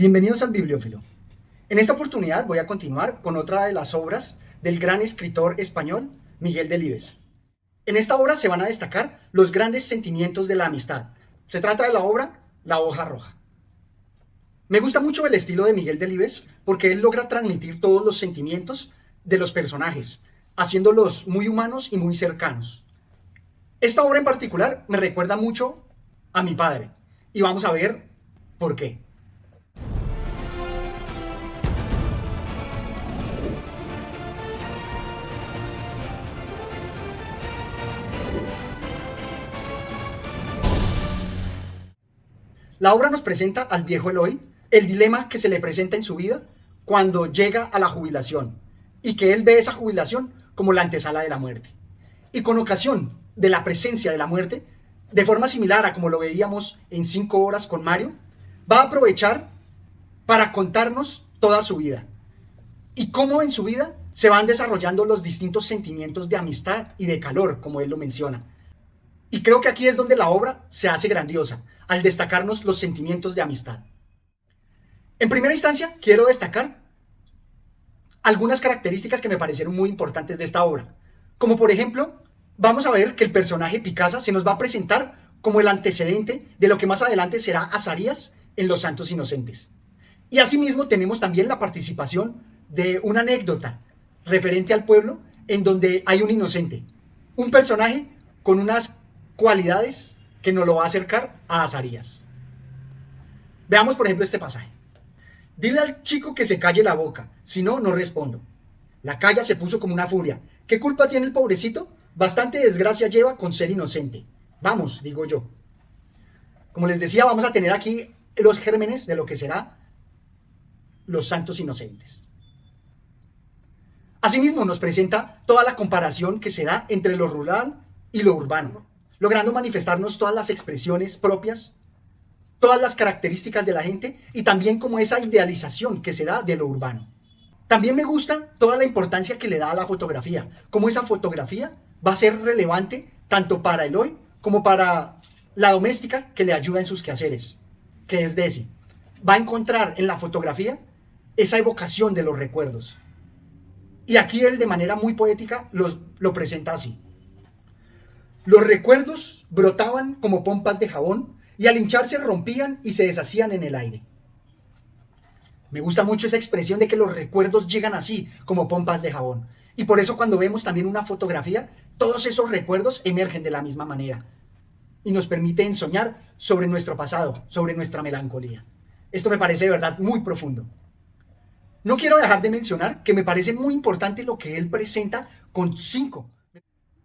Bienvenidos al Bibliófilo. En esta oportunidad voy a continuar con otra de las obras del gran escritor español Miguel Delibes. En esta obra se van a destacar los grandes sentimientos de la amistad. Se trata de la obra La hoja roja. Me gusta mucho el estilo de Miguel Delibes porque él logra transmitir todos los sentimientos de los personajes, haciéndolos muy humanos y muy cercanos. Esta obra en particular me recuerda mucho a mi padre y vamos a ver por qué. La obra nos presenta al viejo Eloy el dilema que se le presenta en su vida cuando llega a la jubilación y que él ve esa jubilación como la antesala de la muerte. Y con ocasión de la presencia de la muerte, de forma similar a como lo veíamos en 5 horas con Mario, va a aprovechar para contarnos toda su vida y cómo en su vida se van desarrollando los distintos sentimientos de amistad y de calor, como él lo menciona. Y creo que aquí es donde la obra se hace grandiosa, al destacarnos los sentimientos de amistad. En primera instancia, quiero destacar algunas características que me parecieron muy importantes de esta obra. Como por ejemplo, vamos a ver que el personaje Picasa se nos va a presentar como el antecedente de lo que más adelante será Azarías en Los Santos Inocentes. Y asimismo tenemos también la participación de una anécdota referente al pueblo en donde hay un inocente, un personaje con unas cualidades que nos lo va a acercar a Azarías. Veamos por ejemplo este pasaje. Dile al chico que se calle la boca, si no, no respondo. La calla se puso como una furia. ¿Qué culpa tiene el pobrecito? Bastante desgracia lleva con ser inocente. Vamos, digo yo. Como les decía, vamos a tener aquí los gérmenes de lo que será Los Santos Inocentes. Asimismo nos presenta toda la comparación que se da entre lo rural y lo urbano, logrando manifestarnos todas las expresiones propias, todas las características de la gente y también como esa idealización que se da de lo urbano. También me gusta toda la importancia que le da a la fotografía, como esa fotografía va a ser relevante tanto para Eloy como para la doméstica que le ayuda en sus quehaceres, que es Desi. Va a encontrar en la fotografía esa evocación de los recuerdos. Y aquí él de manera muy poética lo presenta así. Los recuerdos brotaban como pompas de jabón y al hincharse rompían y se deshacían en el aire. Me gusta mucho esa expresión de que los recuerdos llegan así, como pompas de jabón. Y por eso cuando vemos también una fotografía, todos esos recuerdos emergen de la misma manera. Y nos permiten soñar sobre nuestro pasado, sobre nuestra melancolía. Esto me parece de verdad muy profundo. No quiero dejar de mencionar que me parece muy importante lo que él presenta con 5.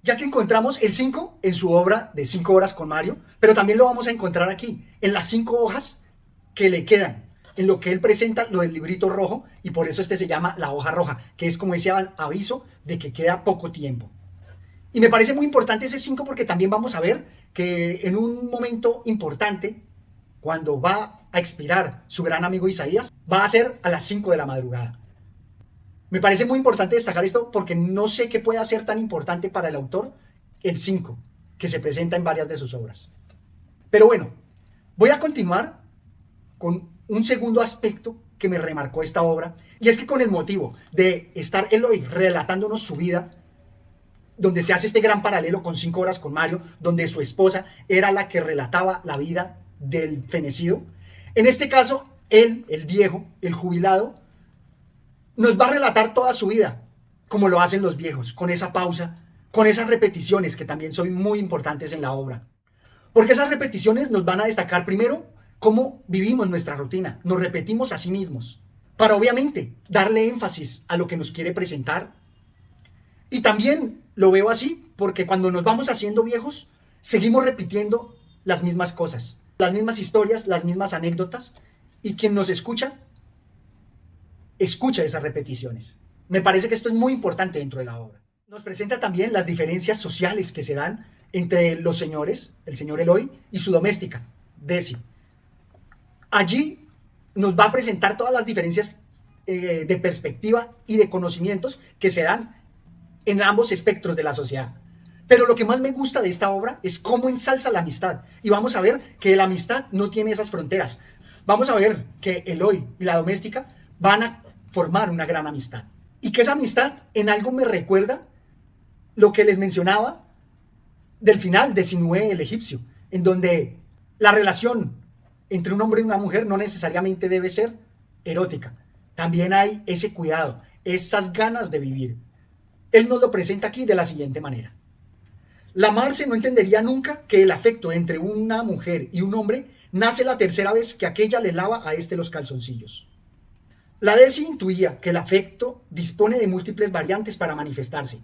Ya que encontramos el 5 en su obra de 5 horas con Mario, pero también lo vamos a encontrar aquí, en las 5 hojas que le quedan, en lo que él presenta, lo del librito rojo, y por eso este se llama La hoja roja, que es como ese aviso de que queda poco tiempo. Y me parece muy importante ese 5 porque también vamos a ver que en un momento importante, cuando va a expirar su gran amigo Isaías, va a ser a las 5 de la madrugada. Me parece muy importante destacar esto porque no sé qué pueda ser tan importante para el autor el 5, que se presenta en varias de sus obras. Pero bueno, voy a continuar con un segundo aspecto que me remarcó esta obra, y es que con el motivo de estar Eloy relatándonos su vida, donde se hace este gran paralelo con 5 horas con Mario, donde su esposa era la que relataba la vida del fenecido, en este caso, él, el viejo, el jubilado, nos va a relatar toda su vida, como lo hacen los viejos, con esa pausa, con esas repeticiones que también son muy importantes en la obra. Porque esas repeticiones nos van a destacar primero cómo vivimos nuestra rutina, nos repetimos a sí mismos, para obviamente darle énfasis a lo que nos quiere presentar. Y también lo veo así porque cuando nos vamos haciendo viejos, seguimos repitiendo las mismas cosas, las mismas historias, las mismas anécdotas, y quien nos escucha esas repeticiones. Me parece que esto es muy importante dentro de la obra. Nos presenta también las diferencias sociales que se dan entre los señores, el señor Eloy, y su doméstica, Desi. Allí nos va a presentar todas las diferencias de perspectiva y de conocimientos que se dan en ambos espectros de la sociedad. Pero lo que más me gusta de esta obra es cómo ensalza la amistad. Y vamos a ver que la amistad no tiene esas fronteras. vamos a ver que Eloy y la doméstica van a formar una gran amistad. Y que esa amistad en algo me recuerda lo que les mencionaba del final de Sinué el egipcio, en donde la relación entre un hombre y una mujer no necesariamente debe ser erótica. También hay ese cuidado, esas ganas de vivir. Él nos lo presenta aquí de la siguiente manera. La Marce no entendería nunca que el afecto entre una mujer y un hombre nace la tercera vez que aquella le lava a este los calzoncillos. La Desi intuía que el afecto dispone de múltiples variantes para manifestarse,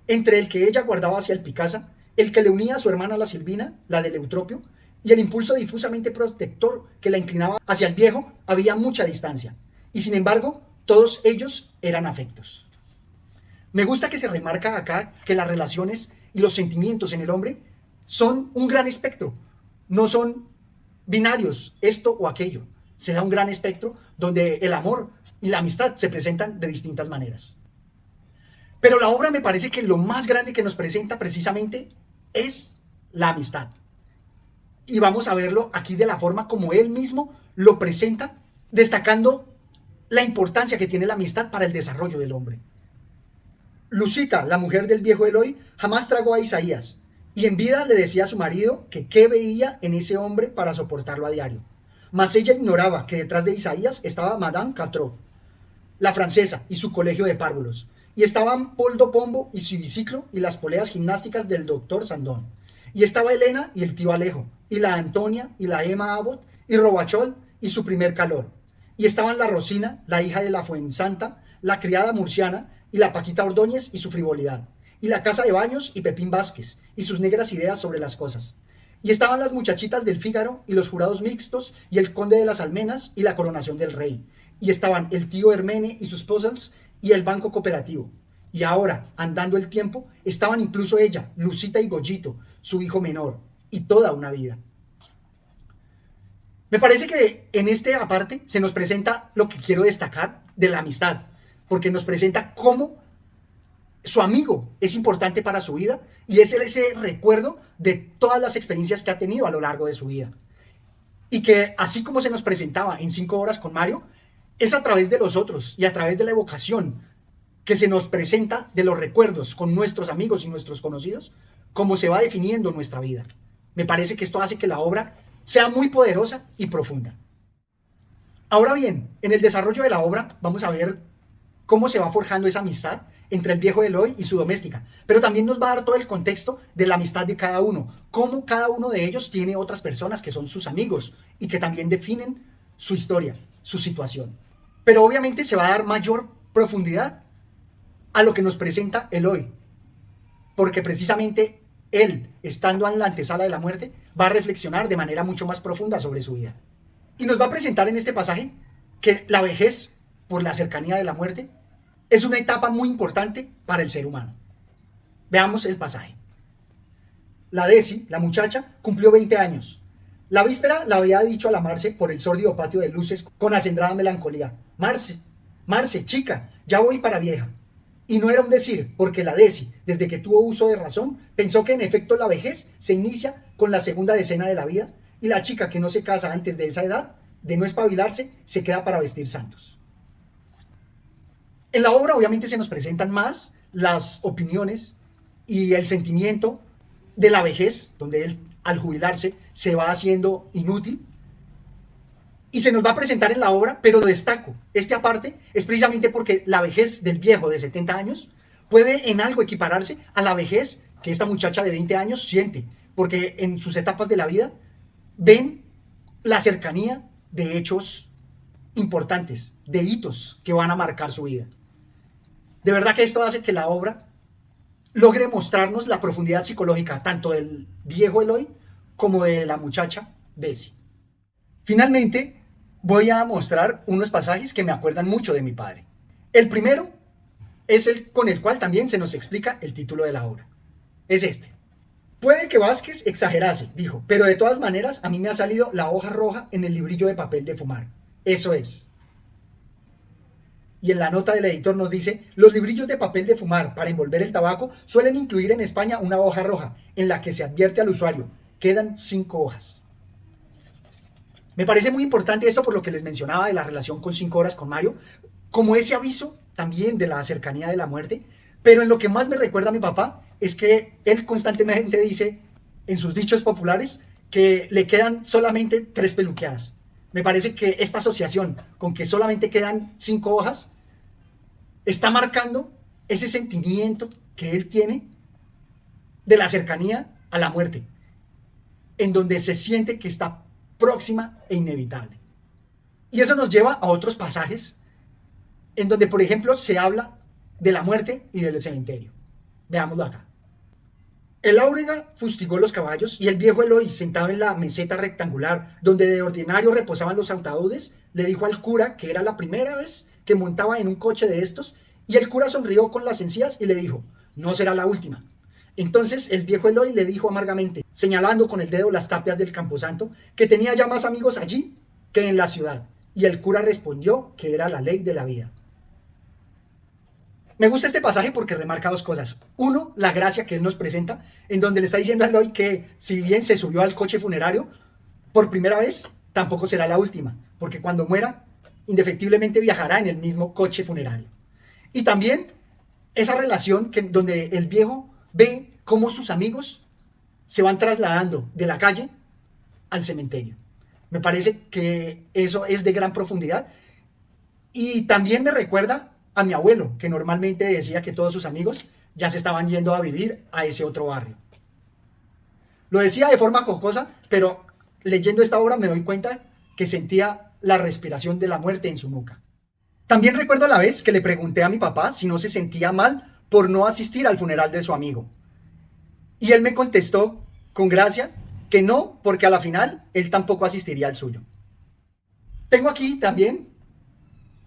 entre el que ella guardaba hacia el Picasa, el que le unía a su hermana la Silvina, la del Eutropio, y el impulso difusamente protector que la inclinaba hacia el viejo. Había mucha distancia, y sin embargo, todos ellos eran afectos. Me gusta que se remarca acá que las relaciones y los sentimientos en el hombre son un gran espectro, no son binarios, esto o aquello. Se da un gran espectro donde el amor y la amistad se presentan de distintas maneras. Pero la obra me parece que lo más grande que nos presenta precisamente es la amistad. Y vamos a verlo aquí de la forma como él mismo lo presenta, destacando la importancia que tiene la amistad para el desarrollo del hombre. Lucita, la mujer del viejo Eloy, jamás tragó a Isaías, y en vida le decía a su marido que qué veía en ese hombre para soportarlo a diario. Mas ella ignoraba que detrás de Isaías estaba Madame Catrot, la francesa, y su colegio de párvulos, y estaban Poldo Pombo y su biciclo y las poleas gimnásticas del doctor Sandón, y estaba Elena y el tío Alejo, y la Antonia y la Emma Abbott, y Robachol y su primer calor, y estaban la Rosina, la hija de la Fuensanta, la criada murciana, y la Paquita Ordóñez y su frivolidad, y la casa de Baños y Pepín Vázquez, y sus negras ideas sobre las cosas. Y estaban las muchachitas del Fígaro y los jurados mixtos y el conde de las Almenas y la coronación del rey. Y estaban el tío Hermene y sus puzzles y el banco cooperativo. Y ahora, andando el tiempo, estaban incluso ella, Lucita y Goyito, su hijo menor, y toda una vida. Me parece que en este aparte se nos presenta lo que quiero destacar de la amistad, porque nos presenta cómo su amigo es importante para su vida y es ese recuerdo de todas las experiencias que ha tenido a lo largo de su vida. Y que así como se nos presentaba en 5 horas con Mario, es a través de los otros y a través de la evocación que se nos presenta de los recuerdos con nuestros amigos y nuestros conocidos, cómo se va definiendo nuestra vida. Me parece que esto hace que la obra sea muy poderosa y profunda. Ahora bien, en el desarrollo de la obra vamos a ver cómo se va forjando esa amistad entre el viejo Eloy y su doméstica, pero también nos va a dar todo el contexto de la amistad de cada uno, cómo cada uno de ellos tiene otras personas que son sus amigos y que también definen su historia, su situación. Pero obviamente se va a dar mayor profundidad a lo que nos presenta Eloy, porque precisamente él, estando en la antesala de la muerte, va a reflexionar de manera mucho más profunda sobre su vida. Y nos va a presentar en este pasaje que la vejez, por la cercanía de la muerte, es una etapa muy importante para el ser humano. Veamos el pasaje. La Desi, la muchacha, cumplió 20 años. La víspera la había dicho a la Marce por el sórdido patio de luces con acendrada melancolía: Marce, Marce, chica, ya voy para vieja. Y no era un decir, porque la Desi, desde que tuvo uso de razón, pensó que en efecto la vejez se inicia con la segunda decena de la vida, y la chica que no se casa antes de esa edad, de no espabilarse, se queda para vestir santos. En la obra obviamente se nos presentan más las opiniones y el sentimiento de la vejez, donde él al jubilarse se va haciendo inútil, y se nos va a presentar en la obra, pero destaco este aparte es precisamente porque la vejez del viejo de 70 años puede en algo equipararse a la vejez que esta muchacha de 20 años siente, porque en sus etapas de la vida ven la cercanía de hechos importantes, de hitos que van a marcar su vida. De verdad que esto hace que la obra logre mostrarnos la profundidad psicológica tanto del viejo Eloy como de la muchacha Desi. Finalmente, voy a mostrar unos pasajes que me acuerdan mucho de mi padre. El primero es el con el cual también se nos explica el título de la obra. Es este. Puede que Vázquez exagerase, dijo, pero de todas maneras a mí me ha salido la hoja roja en el librillo de papel de fumar. Eso es. Y en la nota del editor nos dice: los librillos de papel de fumar para envolver el tabaco suelen incluir en España una hoja roja en la que se advierte al usuario: quedan 5 hojas. Me parece muy importante esto por lo que les mencionaba de la relación con 5 horas con Mario, como ese aviso también de la cercanía de la muerte, pero en lo que más me recuerda a mi papá es que él constantemente dice en sus dichos populares que le quedan solamente 3 peluqueadas. Me parece que esta asociación con que solamente quedan 5 hojas está marcando ese sentimiento que él tiene de la cercanía a la muerte, en donde se siente que está próxima e inevitable. Y eso nos lleva a otros pasajes en donde, por ejemplo, se habla de la muerte y del cementerio. Veámoslo acá. El áurega fustigó los caballos y el viejo Eloy, sentado en la meseta rectangular donde de ordinario reposaban los ataúdes, le dijo al cura que era la primera vez que montaba en un coche de estos, y el cura sonrió con las encías y le dijo: no será la última. Entonces el viejo Eloy le dijo amargamente, señalando con el dedo las tapias del camposanto, que tenía ya más amigos allí que en la ciudad, y el cura respondió que era la ley de la vida. Me gusta este pasaje porque remarca 2 cosas. Uno, la gracia que él nos presenta, en donde le está diciendo a Eloy que si bien se subió al coche funerario por primera vez, tampoco será la última, porque cuando muera, indefectiblemente viajará en el mismo coche funerario. Y también esa relación donde el viejo ve cómo sus amigos se van trasladando de la calle al cementerio. Me parece que eso es de gran profundidad. Y también me recuerda a mi abuelo, que normalmente decía que todos sus amigos ya se estaban yendo a vivir a ese otro barrio. Lo decía de forma jocosa, pero leyendo esta obra me doy cuenta que sentía la respiración de la muerte en su nuca. También recuerdo la vez que le pregunté a mi papá si no se sentía mal por no asistir al funeral de su amigo. Y él me contestó con gracia que no, porque a la final él tampoco asistiría al suyo. Tengo aquí también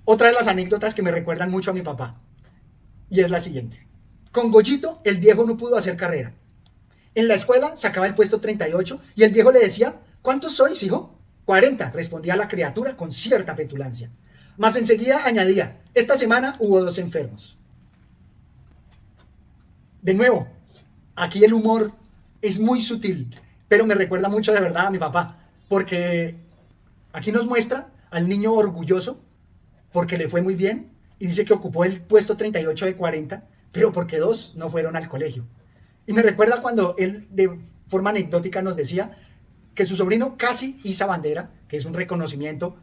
otra de las anécdotas que me recuerdan mucho a mi papá, y es la siguiente. Con Goyito, el viejo no pudo hacer carrera. En la escuela sacaba el puesto 38 y el viejo le decía: ¿cuántos sois, hijo? 40, respondía la criatura con cierta petulancia. Mas enseguida añadía: esta semana hubo 2 enfermos. De nuevo, aquí el humor es muy sutil, pero me recuerda mucho de verdad a mi papá, porque aquí nos muestra al niño orgulloso porque le fue muy bien y dice que ocupó el puesto 38 de 40, pero porque 2 no fueron al colegio. Y me recuerda cuando él de forma anecdótica nos decía que su sobrino casi hizo bandera, que es un reconocimiento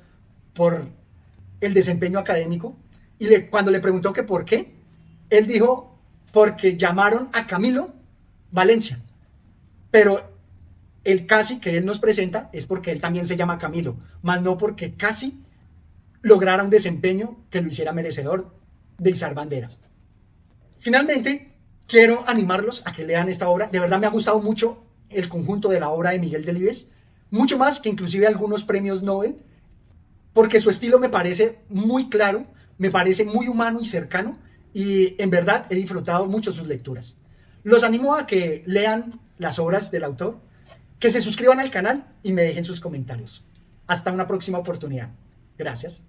por el desempeño académico, y cuando le preguntó que por qué, él dijo: porque llamaron a Camilo Valencia, pero el casi que él nos presenta es porque él también se llama Camilo, más no porque casi lograra un desempeño que lo hiciera merecedor de izar bandera. Finalmente, quiero animarlos a que lean esta obra. De verdad me ha gustado mucho el conjunto de la obra de Miguel Delibes, mucho más que inclusive algunos premios Nobel, porque su estilo me parece muy claro, me parece muy humano y cercano, y en verdad he disfrutado mucho sus lecturas. Los animo a que lean las obras del autor, que se suscriban al canal y me dejen sus comentarios. Hasta una próxima oportunidad. Gracias.